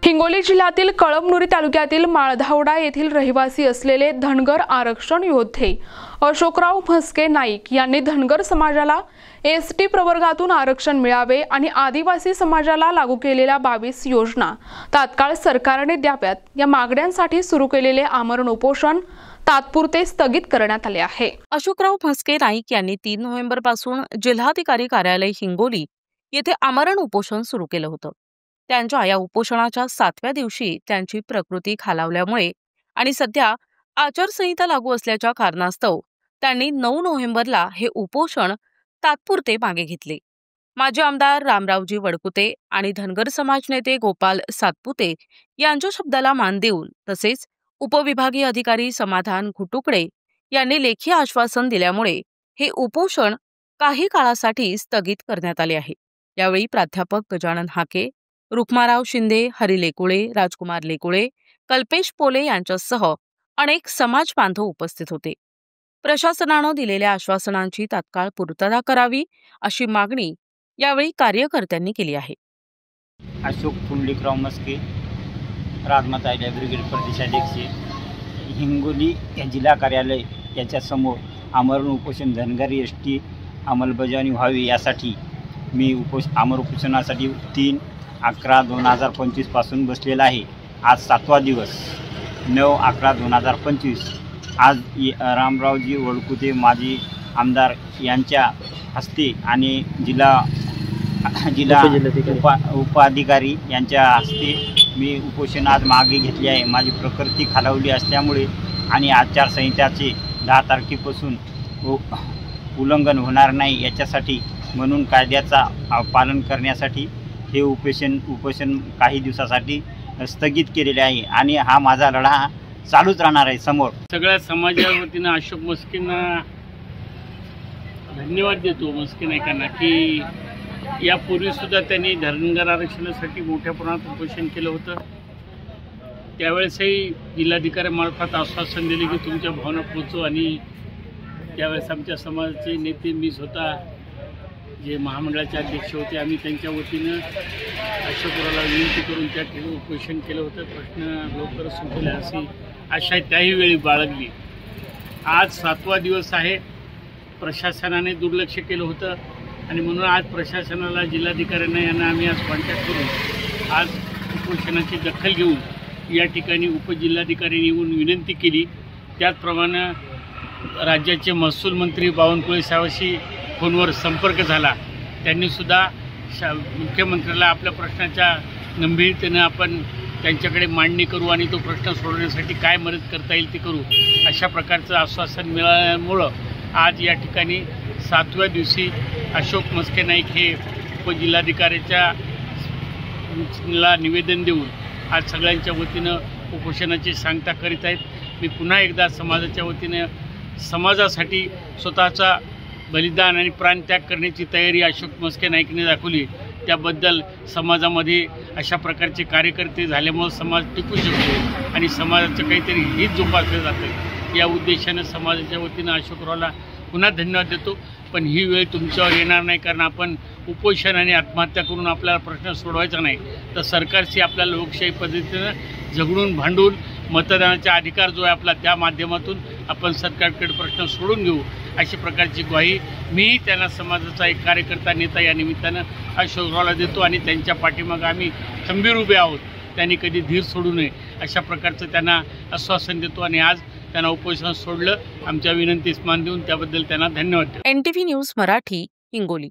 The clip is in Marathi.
हिंगोली जिल्ह्यातील कळमनुरी तालुक्यातील माळधावडा येथील रहिवासी असलेले धनगर आरक्षण योद्धे अशोकराव म्हस्के नाईक यांनी धनगर समाजाला एसटी प्रवर्गातून आरक्षण मिळावे आणि आदिवासी समाजाला लागू केलेल्या 22 योजना तात्काळ सरकारने द्याव्यात या मागण्यांसाठी सुरू केलेले आमरण उपोषण तात्पुरते स्थगित करण्यात आले आहे। अशोकराव म्हस्के नाईक यांनी 3 नोव्हेंबर पासून जिल्हाधिकारी कार्यालय हिंगोली येथे आमरण उपोषण सुरू केलं होतं। त्यांच्या या उपोषणाच्या 7व्या दिवशी त्यांची प्रकृती खालावल्यामुळे आणि सध्या आचारसंहिता लागू असल्याच्या कारणास्तव त्यांनी 9 नोव्हेंबरला हे उपोषण तात्पुरते मागे घेतले। माजी आमदार रामरावजी वडकुते आणि धनगर समाज नेते गोपाल सातपुते यांच्या शब्दाला मान देऊन तसेच उपविभागीय अधिकारी समाधान घुटुकडे यांनी लेखी आश्वासन दिल्यामुळे हे उपोषण काही काळासाठी स्थगित करण्यात आले आहे। यावेळी प्राध्यापक गजानन हाके, रुक्माराव शिंदे, हरी लेकुळे, राजकुमार लेकुळे, कल्पेश पोले यांच्यासह अनेक समाज बांधव उपस्थित होते। प्रशासनाने दिलेल्या आश्वासनांची तात्काळ पूर्तता करावी अशी मागणी यावेळी कार्यकर्त्यांनी केली आहे। अशोक पुंडलिकराव म्हस्के, राजमाता ब्रिगेड प्रदेशाध्यक्ष, हिंगोली या जिल्हा कार्यालय याच्या समोर आमरण उपोषण धनगर एसटी अंमलबजावणी व्हावी यासाठी मी आमरण उपोषणासाठी 3/11/2025 पासून बसलेला आहे। आज 7वा दिवस 9/11/2025। आज रामरावजी वडकुते माजी आमदार यांच्या हस्ते आणि जिल्हा उपाधिकारी यांच्या हस्ते मी उपोषण आज मागे घेतले आहे। माझी प्रकृती खालावली असल्यामुळे आणि आचारसंहिताचे 10 तारखेपासून उल्लंघन होणार नाही याच्यासाठी म्हणून कायद्याचा पालन करण्यासाठी हे उपोषण काही दिवसासाठी स्थगित केलेले आहे आणि हा माझा लढा चालूच राहणार आहे। समोर सगळ्या समाजाच्या वतीनं अशोक म्हस्केंना धन्यवाद देतो, म्हस्के नाईकांना, की यापूर्वी सुद्धा त्यांनी धनगर आरक्षणासाठी मोठ्या प्रमाणात उपोषण केलं होतं। त्यावेळेसही जिल्हाधिकाऱ्यांमार्फत आश्वासन दिले की तुमच्या भावना पोचू आणि त्यावेळेस आमच्या समाजाचे नेते मी स्वतः जे महामंडळाचे अध्यक्ष होते आम्ही त्यांच्या वतीनं अशोकरावला विनंती करून त्या ठिकाणी उपोषण केलं होतं। प्रश्न लवकरच सुटेल अशी आशा त्याही वेळी बाळगली। आज 7वा दिवस आहे। प्रशासनाने दुर्लक्ष केलं होतं आणि म्हणून आज प्रशासनाला जिल्हाधिकाऱ्यांना यांना आम्ही आज कॉन्टॅक्ट करून आज उपोषणाची दखल घेऊन या ठिकाणी उपजिल्हाधिकारी येऊन विनंती केली। त्याचप्रमाणे राज्याचे महसूल मंत्री बावनकुळे साहेबांशी फोनवर संपर्क झाला। त्यांनीसुद्धा मुख्यमंत्र्याला आपल्या प्रश्नाच्या गंभीरतेनं आपण त्यांच्याकडे मांडणी करू आणि तो प्रश्न सोडवण्यासाठी काय मदत करता येईल ते करू अशा प्रकारचं आश्वासन मिळाल्यामुळं आज या ठिकाणी 7व्या दिवशी अशोक म्हस्के नाईक हे उपजिल्हाधिकाऱ्याच्या निवेदन देऊन आज सगळ्यांच्या वतीनं उपोषणाची सांगता करीत आहेत। मी पुन्हा एकदा समाजाच्या वतीनं समाजासाठी स्वतःचा बलिदान आणि प्राणत्याग करण्याची तयारी अशोक म्हस्के नाईकने दाखवली। त्याबद्दल समाजामध्ये अशा प्रकारचे कार्यकर्ते झाल्यामुळे समाज टिकू शकतो आणि समाजाचं काहीतरी हित जोपासलं जातं। या उद्देशानं समाजाच्या वतीनं अशोकरावला पुन्हा धन्यवाद देतो। पण ही वेळ तुमच्यावर येणार नाही, कारण आपण उपोषण आणि आत्महत्या करून आपल्याला प्रश्न सोडवायचा नाही, तर सरकारशी आपल्याला लोकशाही पद्धतीनं झगडून भांडून मतदानाचा अधिकार जो आहे आपला त्या माध्यमातून आपण सरकारकडे प्रश्न सोडून घेऊ अशी प्रकारची ग्वाही मीही त्यांना समाजाचा एक कार्यकर्ता नेता या निमित्तानं अशोकरावला देतो आणि त्यांच्या पाठीमागे आम्ही खंबीर उभे आहोत। त्यांनी कधी धीर सोडू नये अशा प्रकारचं त्यांना आश्वासन देतो आणि आज त्यांना उपोषण सोडलं। आमच्या विनंतीस मान देऊन त्याबद्दल त्यांना धन्यवाद देतो। NTV news Marathi, Hingoli.